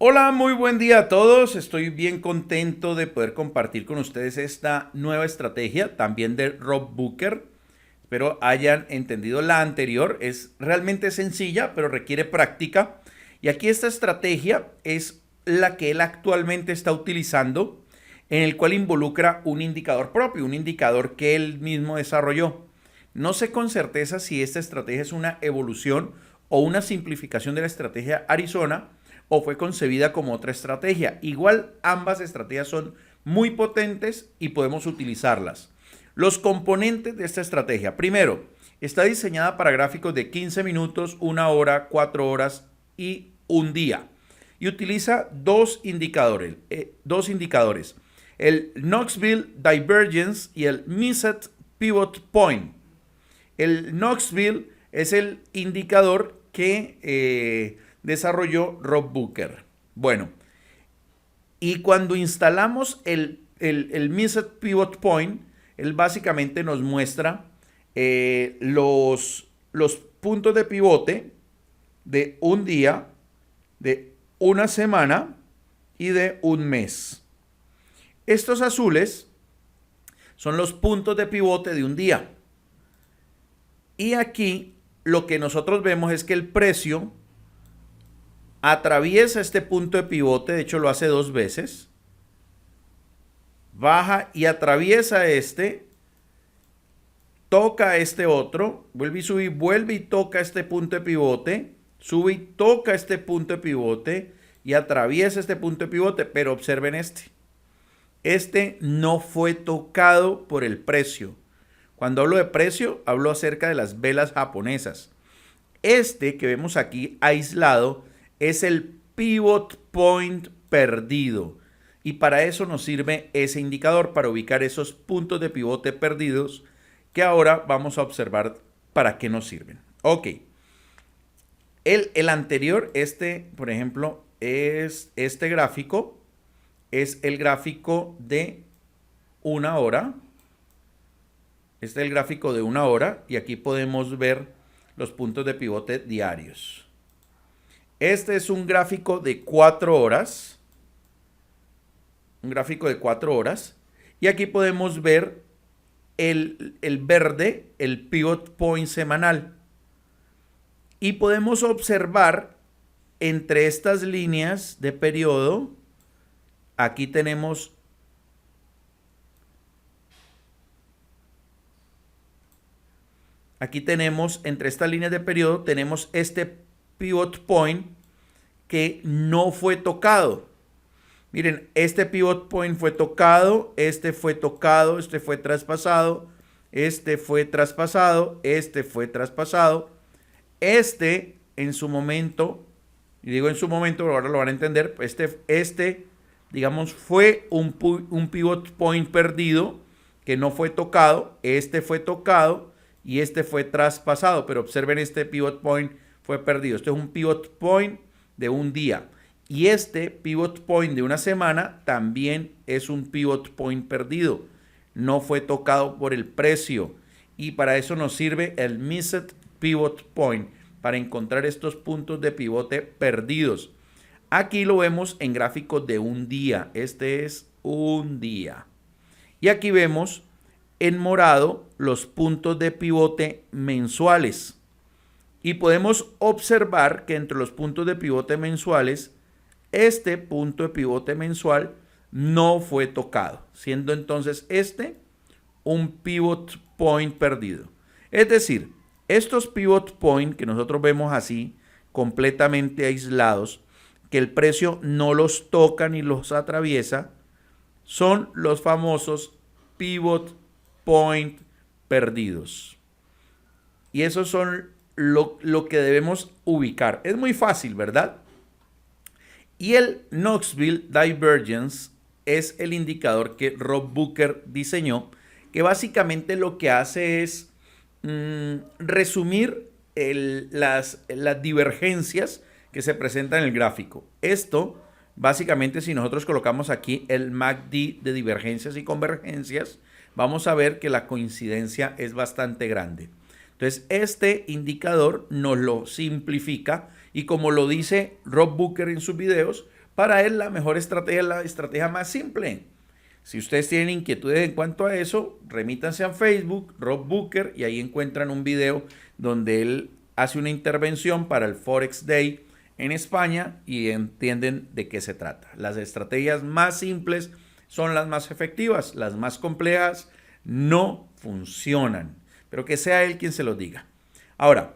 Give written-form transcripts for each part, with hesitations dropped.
Hola, muy buen día a todos. Estoy bien contento de poder compartir con ustedes esta nueva estrategia, también de Rob Booker. Espero hayan entendido la anterior. Es realmente sencilla, pero requiere práctica. Y aquí esta estrategia es la que él actualmente está utilizando, en el cual involucra un indicador propio, un indicador que él mismo desarrolló. No sé con certeza si esta estrategia es una evolución o una simplificación de la estrategia Arizona o fue concebida como otra estrategia. Igual ambas estrategias son muy potentes y podemos utilizarlas. Los componentes de esta estrategia. Primero, está diseñada para gráficos de 15 minutos, 1 hora, 4 horas y un día. Y utiliza dos indicadores. El Knoxville Divergence y el Miset Pivot Point. El Knoxville es el indicador que desarrolló Rob Booker. Bueno, y cuando instalamos el Miset Pivot Point, él básicamente nos muestra los puntos de pivote de un día, de una semana y de un mes. Estos azules son los puntos de pivote de un día. Y aquí lo que nosotros vemos es que el precio atraviesa este punto de pivote, de hecho lo hace 2 veces, baja y atraviesa este, toca este otro, vuelve y sube y vuelve y toca este punto de pivote, sube y toca este punto de pivote y atraviesa este punto de pivote, pero observen este no fue tocado por el precio. Cuando hablo de precio, hablo acerca de las velas japonesas. Este que vemos aquí aislado es el pivot point perdido. Y para eso nos sirve ese indicador, para ubicar esos puntos de pivote perdidos que ahora vamos a observar para qué nos sirven. Ok. El anterior, por ejemplo, es este gráfico. Es el gráfico de 1 hora. Este es el gráfico de 1 hora y aquí podemos ver los puntos de pivote diarios. Este es un gráfico de 4 horas. Un gráfico de 4 horas. Y aquí podemos ver el verde, el pivot point semanal. Y podemos observar entre estas líneas de periodo, aquí tenemos entre estas líneas de periodo, tenemos este pivot point que no fue tocado. Miren, este pivot point fue tocado, este fue tocado, este fue traspasado, este fue traspasado, este fue traspasado. Este en su momento, y digo en su momento, ahora lo van a entender, digamos, fue un pivot point perdido que no fue tocado, este fue tocado y este fue traspasado, pero observen, este pivot point fue perdido. Este es un pivot point de un día y este pivot point de una semana también es un pivot point perdido, no fue tocado por el precio, y para eso nos sirve el Miset Pivot Point, para encontrar estos puntos de pivote perdidos. Aquí lo vemos en gráficos de un día. Este es un día. Y aquí vemos en morado los puntos de pivote mensuales. Y podemos observar que entre los puntos de pivote mensuales, este punto de pivote mensual no fue tocado, siendo entonces este un pivot point perdido. Es decir, estos pivot point que nosotros vemos así, completamente aislados, que el precio no los toca ni los atraviesa, son los famosos pivot point perdidos. Y esos son lo que debemos ubicar. Es muy fácil, ¿verdad? Y el Knoxville Divergence es el indicador que Rob Booker diseñó, que básicamente lo que hace es resumir las divergencias que se presentan en el gráfico. Esto, básicamente, si nosotros colocamos aquí el MACD de divergencias y convergencias, vamos a ver que la coincidencia es bastante grande. Entonces, este indicador nos lo simplifica y, como lo dice Rob Booker en sus videos, Para él la mejor estrategia es la estrategia más simple. Si ustedes tienen inquietudes en cuanto a eso, remítanse a Facebook, Rob Booker, y ahí encuentran un video donde él hace una intervención para el Forex Day en España y entienden de qué se trata. Las estrategias más simples son las más efectivas, las más complejas no funcionan, pero que sea él quien se los diga. Ahora,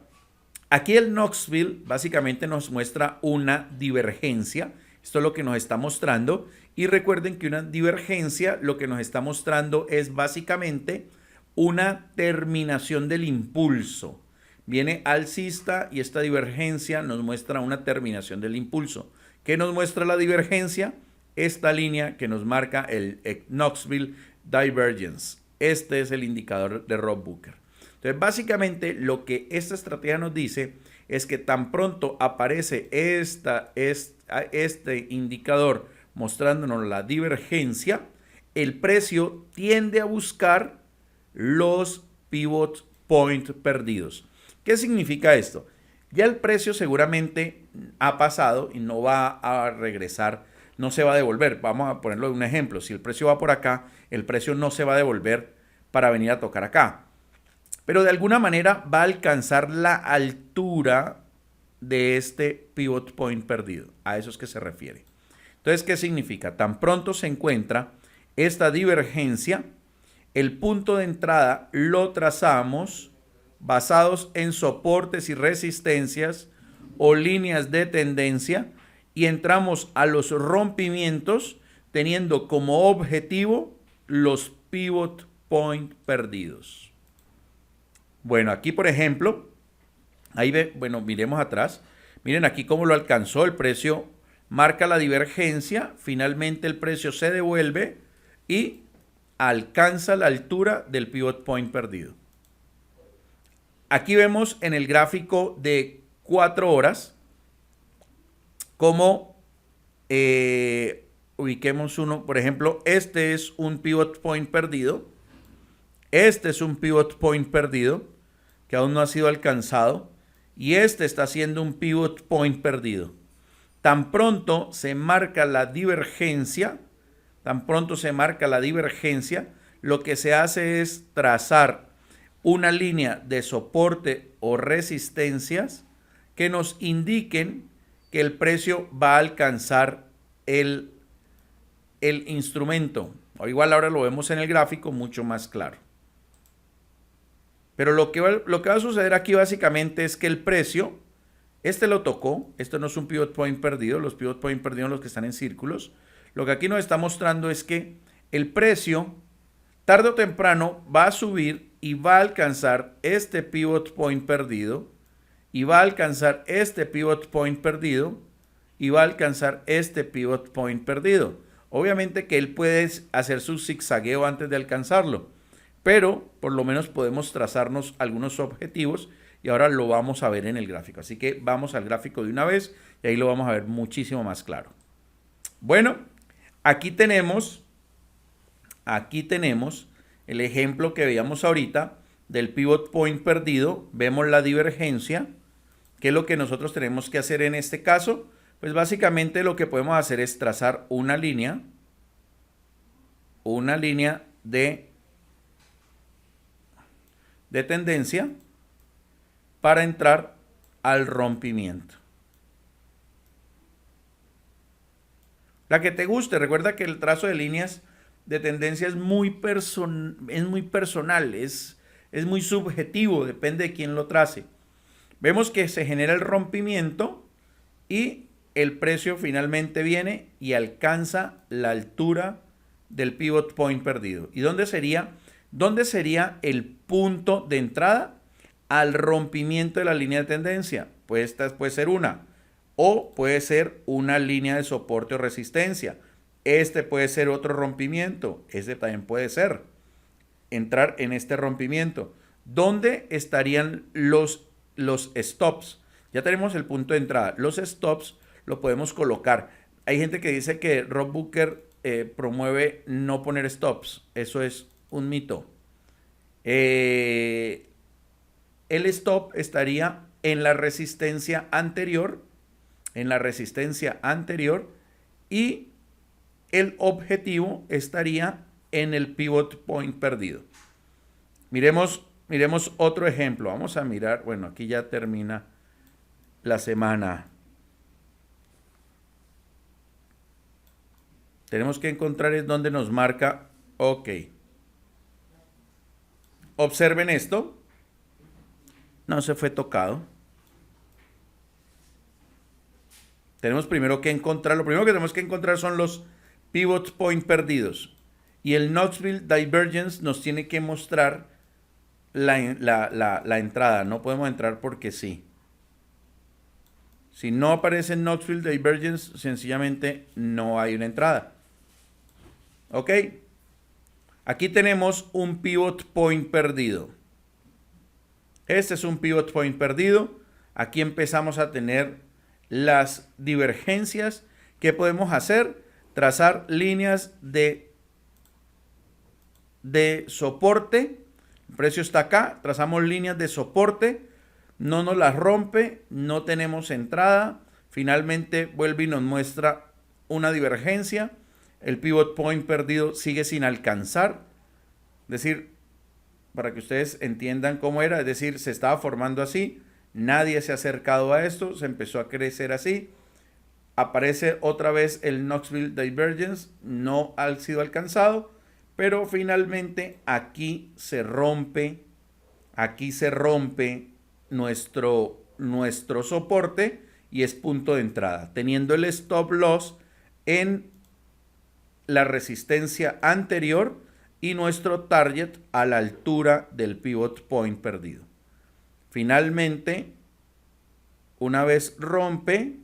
aquí el Knoxville básicamente nos muestra una divergencia. Esto es lo que nos está mostrando. Y recuerden que una divergencia lo que nos está mostrando es básicamente una terminación del impulso. Viene alcista y esta divergencia nos muestra una terminación del impulso. ¿Qué nos muestra la divergencia? Esta línea que nos marca el Knoxville Divergence. Este es el indicador de Rob Booker. Entonces, básicamente lo que esta estrategia nos dice es que tan pronto aparece este indicador mostrándonos la divergencia, el precio tiende a buscar los pivot point perdidos. ¿Qué significa esto? Ya el precio seguramente ha pasado y no va a regresar, no se va a devolver. Vamos a ponerlo de un ejemplo. Si el precio va por acá, el precio no se va a devolver para venir a tocar acá. Pero de alguna manera va a alcanzar la altura de este pivot point perdido. A eso es que se refiere. Entonces, ¿qué significa? Tan pronto se encuentra esta divergencia, el punto de entrada lo trazamos basados en soportes y resistencias o líneas de tendencia y entramos a los rompimientos teniendo como objetivo los pivot point perdidos. Bueno, aquí por ejemplo, ahí miremos atrás. Miren aquí cómo lo alcanzó el precio. Marca la divergencia, finalmente el precio se devuelve y alcanza la altura del pivot point perdido. Aquí vemos en el gráfico de 4 horas cómo ubiquemos uno, por ejemplo, este es un pivot point perdido, este es un pivot point perdido que aún no ha sido alcanzado y este está siendo un pivot point perdido. Tan pronto se marca la divergencia, lo que se hace es trazar una línea de soporte o resistencias que nos indiquen que el precio va a alcanzar el instrumento. O igual ahora lo vemos en el gráfico mucho más claro. Pero lo que va a suceder aquí básicamente es que el precio, este lo tocó, esto no es un pivot point perdido, los pivot point perdidos son los que están en círculos. Lo que aquí nos está mostrando es que el precio tarde o temprano va a subir y va a alcanzar este pivot point perdido y va a alcanzar este pivot point perdido y va a alcanzar este pivot point perdido. Obviamente que él puede hacer su zigzagueo antes de alcanzarlo, pero por lo menos podemos trazarnos algunos objetivos y ahora lo vamos a ver en el gráfico. Así que vamos al gráfico de una vez y ahí lo vamos a ver muchísimo más claro. Bueno, aquí tenemos el ejemplo que veíamos ahorita del pivot point perdido. Vemos la divergencia. ¿Qué es lo que nosotros tenemos que hacer en este caso? Pues básicamente lo que podemos hacer es trazar una línea de tendencia para entrar al rompimiento. La que te guste. Recuerda que el trazo de líneas de tendencia es muy personal, es muy subjetivo, depende de quién lo trace. Vemos que se genera el rompimiento y el precio finalmente viene y alcanza la altura del pivot point perdido. ¿Y dónde sería el punto de entrada? Al rompimiento de la línea de tendencia. Pues esta puede ser una, o puede ser una línea de soporte o resistencia. Este puede ser otro rompimiento. Este también puede ser entrar en este rompimiento. ¿Dónde estarían los stops? Ya tenemos el punto de entrada. Los stops lo podemos colocar. Hay gente que dice que Rob Booker promueve no poner stops. Eso es un mito. El stop estaría en la resistencia anterior, y el objetivo estaría en el pivot point perdido. Miremos otro ejemplo. Vamos a mirar, bueno, aquí ya termina la semana. Tenemos que encontrar es donde nos marca, ok. Observen esto. No se fue tocado. Tenemos primero que encontrar, lo primero que tenemos que encontrar son los pivot point perdidos. Y el Knoxville Divergence nos tiene que mostrar la entrada. No podemos entrar porque sí. Si no aparece Knoxville Divergence, sencillamente no hay una entrada. ¿Ok? Aquí tenemos un pivot point perdido. Este es un pivot point perdido. Aquí empezamos a tener las divergencias. ¿Qué podemos hacer? Trazar líneas de soporte. El precio está acá. Trazamos líneas de soporte. No nos las rompe. No tenemos entrada. Finalmente vuelve y nos muestra una divergencia. El pivot point perdido sigue sin alcanzar. Es decir, para que ustedes entiendan cómo era, es decir, se estaba formando así. Nadie se ha acercado a esto. Se empezó a crecer así. Aparece otra vez el Knoxville Divergence. No ha sido alcanzado. Pero finalmente aquí se rompe. Aquí se rompe nuestro soporte. Y es punto de entrada. Teniendo el stop loss en la resistencia anterior y nuestro target a la altura del pivot point perdido. Finalmente, una vez rompe,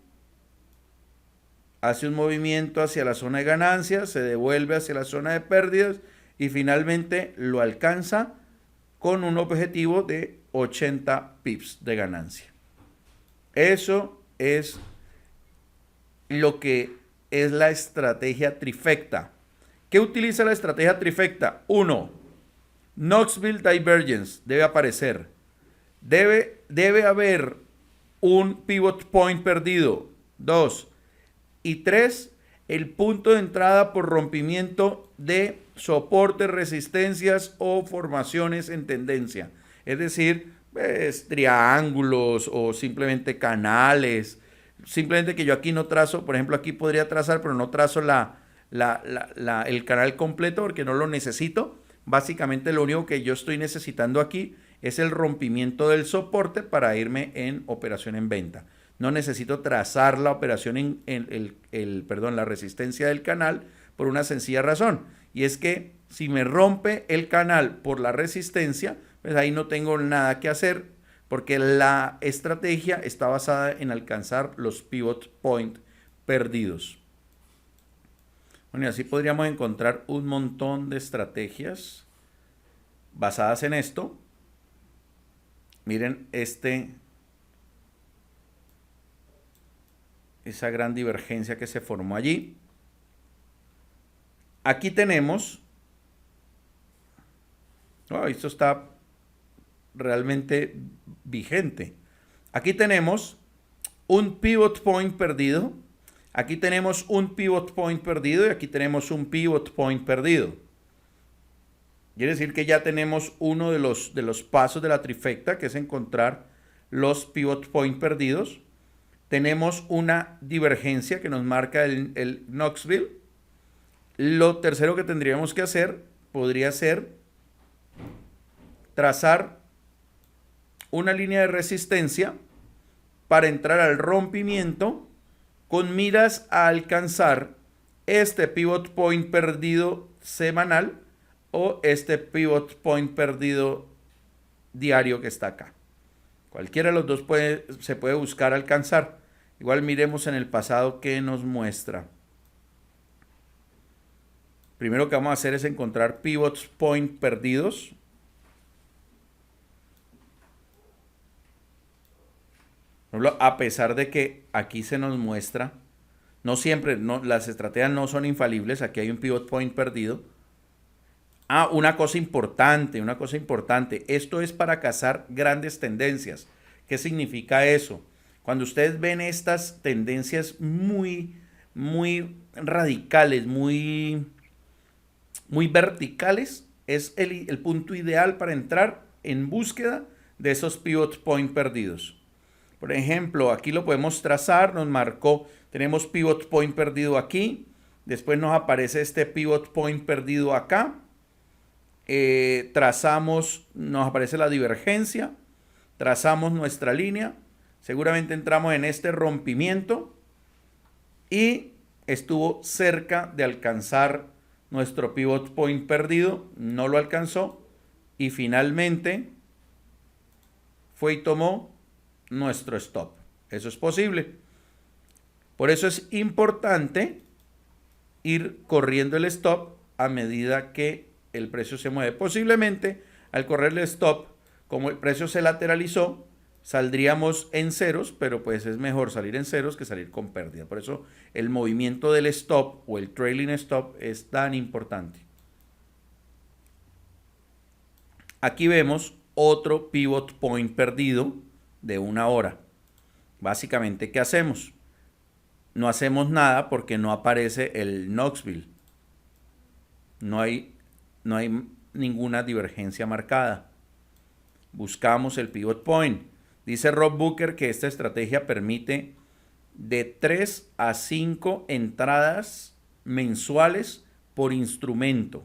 hace un movimiento hacia la zona de ganancias, se devuelve hacia la zona de pérdidas y finalmente lo alcanza con un objetivo de 80 pips de ganancia. Eso es lo que es la estrategia trifecta. ¿Qué utiliza la estrategia trifecta? 1. Knoxville Divergence debe aparecer. Debe haber un pivot point perdido. 2. Y 3. El punto de entrada por rompimiento de soportes, resistencias o formaciones en tendencia. Es decir, triángulos o simplemente canales. Simplemente que yo aquí no trazo, por ejemplo, aquí podría trazar, pero no trazo el canal completo porque no lo necesito. Básicamente lo único que yo estoy necesitando aquí es el rompimiento del soporte para irme en operación en venta. No necesito trazar la operación la resistencia del canal por una sencilla razón. Y es que si me rompe el canal por la resistencia, pues ahí no tengo nada que hacer porque la estrategia está basada en alcanzar los pivot point perdidos. Bueno, y así podríamos encontrar un montón de estrategias basadas en esto. Miren esa gran divergencia que se formó allí. Aquí tenemos, esto está realmente vigente. Aquí tenemos un pivot point perdido. Aquí tenemos un pivot point perdido y aquí tenemos un pivot point perdido. Quiere decir que ya tenemos uno de los pasos de la trifecta, que es encontrar los pivot point perdidos. Tenemos una divergencia que nos marca el Knoxville. Lo tercero que tendríamos que hacer podría ser trazar una línea de resistencia para entrar al rompimiento con miras a alcanzar este pivot point perdido semanal o este pivot point perdido diario que está acá. Cualquiera de los dos se puede buscar alcanzar. Igual miremos en el pasado qué nos muestra. Primero que vamos a hacer es encontrar pivot point perdidos. A pesar de que aquí se nos muestra, no siempre, las estrategias no son infalibles, aquí hay un pivot point perdido. Una cosa importante, esto es para cazar grandes tendencias. ¿Qué significa eso? Cuando ustedes ven estas tendencias muy, muy radicales, muy verticales, es el punto ideal para entrar en búsqueda de esos pivot point perdidos. Por ejemplo, aquí lo podemos trazar, nos marcó, tenemos pivot point perdido aquí, después nos aparece este pivot point perdido acá, trazamos, nos aparece la divergencia, trazamos nuestra línea, seguramente entramos en este rompimiento y estuvo cerca de alcanzar nuestro pivot point perdido, no lo alcanzó y finalmente fue y tomó nuestro stop. Eso es posible. Por eso es importante ir corriendo el stop a medida que el precio se mueve. Posiblemente al correr el stop, como el precio se lateralizó, saldríamos en ceros, pero pues es mejor salir en ceros que salir con pérdida. Por eso el movimiento del stop o el trailing stop es tan importante. Aquí vemos otro pivot point perdido de 1 hora. Básicamente, ¿qué hacemos? No hacemos nada porque no aparece el Knoxville. No hay ninguna divergencia marcada. Buscamos el pivot point. Dice Rob Booker que esta estrategia permite de 3 a 5 entradas mensuales por instrumento.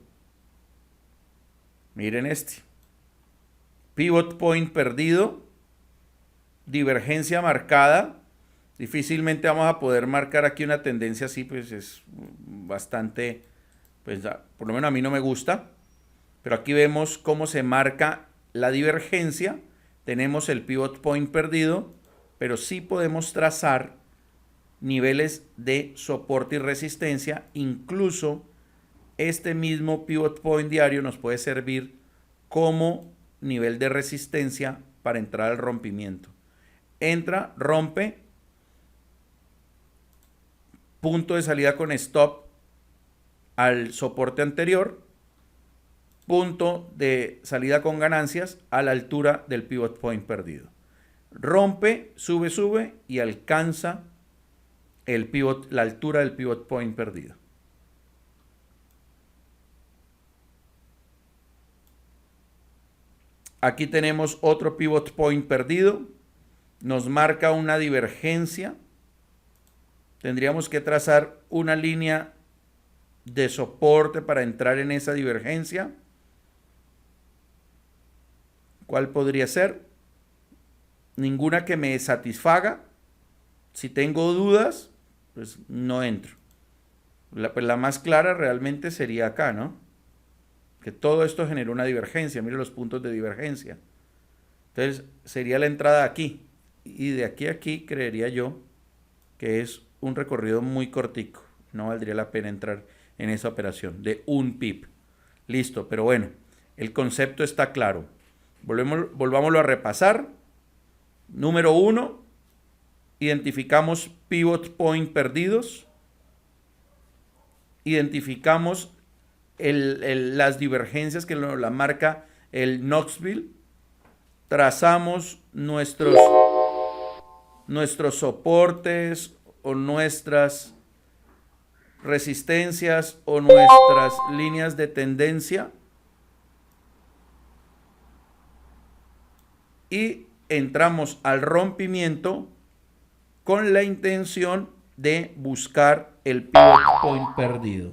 Miren este. Pivot point perdido, divergencia marcada. Difícilmente vamos a poder marcar aquí una tendencia así, pues es bastante, pues por lo menos a mí no me gusta. Pero aquí vemos cómo se marca la divergencia. Tenemos el pivot point perdido, pero sí podemos trazar niveles de soporte y resistencia. Incluso este mismo pivot point diario nos puede servir como nivel de resistencia para entrar al rompimiento. Entra, rompe, punto de salida con stop al soporte anterior, punto de salida con ganancias a la altura del pivot point perdido. Rompe, sube y alcanza la altura del pivot point perdido. Aquí tenemos otro pivot point perdido. Nos marca una divergencia. Tendríamos que trazar una línea de soporte para entrar en esa divergencia. ¿Cuál podría ser? Ninguna que me satisfaga. Si tengo dudas, pues no entro. La más clara realmente sería acá, ¿no? Que todo esto generó una divergencia. Mire los puntos de divergencia. Entonces sería la entrada aquí. Y de aquí a aquí creería yo que es un recorrido muy cortico. No valdría la pena entrar en esa operación de un pip. Listo, pero bueno, el concepto está claro. Volvámoslo a repasar. Número 1, identificamos pivot point perdidos. Identificamos las divergencias que la marca el Knoxville. Trazamos nuestros soportes o nuestras resistencias o nuestras líneas de tendencia y entramos al rompimiento con la intención de buscar el pivot point perdido.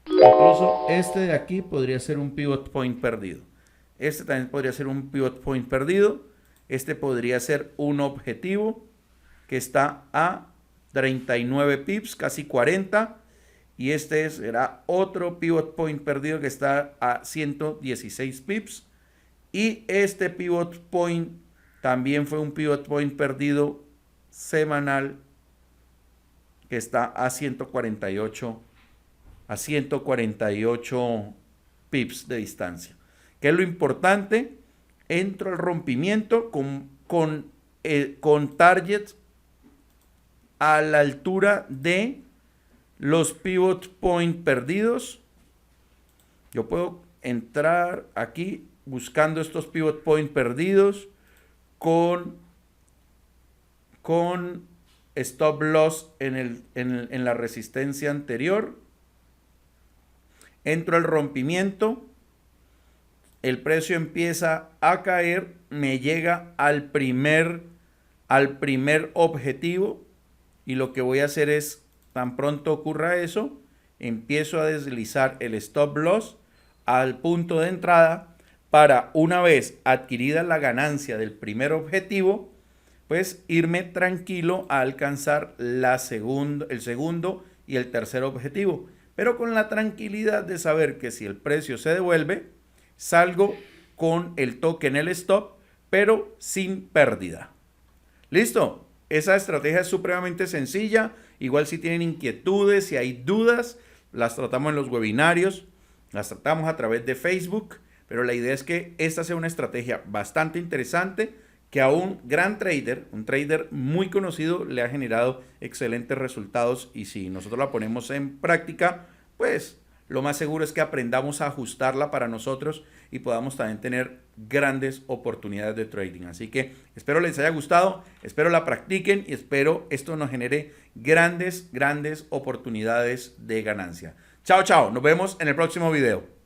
Incluso este de aquí podría ser un pivot point perdido. Este también podría ser un pivot point perdido. Este podría ser un objetivo que está a 39 pips, casi 40. Y este será otro pivot point perdido que está a 116 pips. Y este pivot point también fue un pivot point perdido semanal que está a 148 pips de distancia. ¿Qué es lo importante? Entro al rompimiento con targets a la altura de los pivot point perdidos. Yo puedo entrar aquí buscando estos pivot point perdidos con stop loss en la resistencia anterior. Entro al rompimiento. El precio empieza a caer. Me llega al primer objetivo. Y lo que voy a hacer es, tan pronto ocurra eso, empiezo a deslizar el stop loss al punto de entrada para, una vez adquirida la ganancia del primer objetivo, pues irme tranquilo a alcanzar el segundo y el tercer objetivo. Pero con la tranquilidad de saber que si el precio se devuelve, salgo con el token en el stop, pero sin pérdida. ¿Listo? Esa estrategia es supremamente sencilla. Igual si tienen inquietudes, si hay dudas, las tratamos en los webinarios, las tratamos a través de Facebook, pero la idea es que esta sea una estrategia bastante interesante que a un gran trader, un trader muy conocido, le ha generado excelentes resultados, y si nosotros la ponemos en práctica, pues lo más seguro es que aprendamos a ajustarla para nosotros y podamos también tener grandes oportunidades de trading. Así que espero les haya gustado, espero la practiquen y espero esto nos genere grandes oportunidades de ganancia. Chao, chao. Nos vemos en el próximo video.